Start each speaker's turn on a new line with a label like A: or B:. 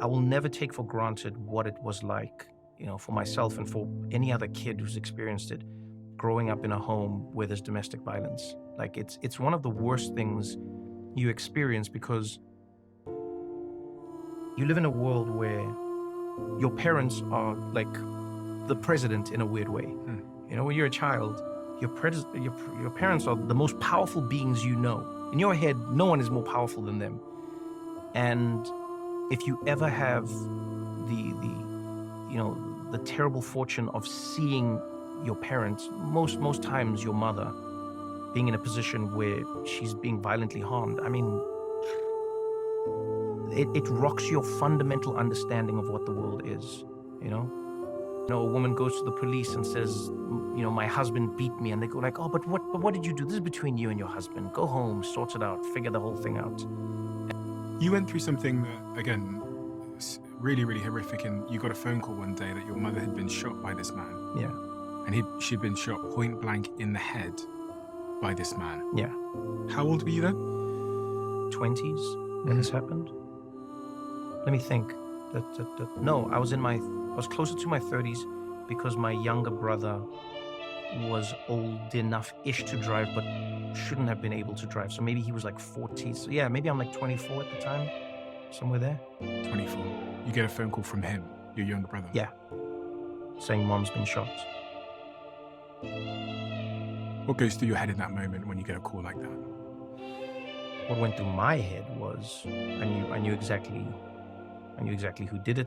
A: I will never take for granted what it was like, for myself and for any other kid who's experienced it, growing up in a home where there's domestic violence. Like it's one of the worst things you experience because you live in a world where your parents are like the president in a weird way. When you're a child, your parents are the most powerful beings you know. In your head, no one is more powerful than them. And if you ever have the terrible fortune of seeing your parents, most times your mother, being in a position where she's being violently harmed, I mean, it rocks your fundamental understanding of what the world is, a woman goes to the police and says, my husband beat me, and they go like, oh, but what did you do? This is between you and your husband. Go home, sort it out, figure the whole thing out.
B: You went through something that, again, was really, really horrific, and you got a phone call one day that your mother had been shot by this man.
A: Yeah.
B: And she'd been shot point blank in the head by this man.
A: Yeah.
B: How old were you then?
A: 20s when this happened. Let me think. No, I was closer to my 30s because my younger brother was old enough-ish to drive, but shouldn't have been able to drive. So maybe he was like 40. So yeah, maybe I'm like 24 at the time, somewhere there.
B: 24. You get a phone call from him, your younger brother.
A: Yeah, saying mom's been shot.
B: What goes through your head in that moment when you get a call like that?
A: What went through my head was I knew exactly who did it.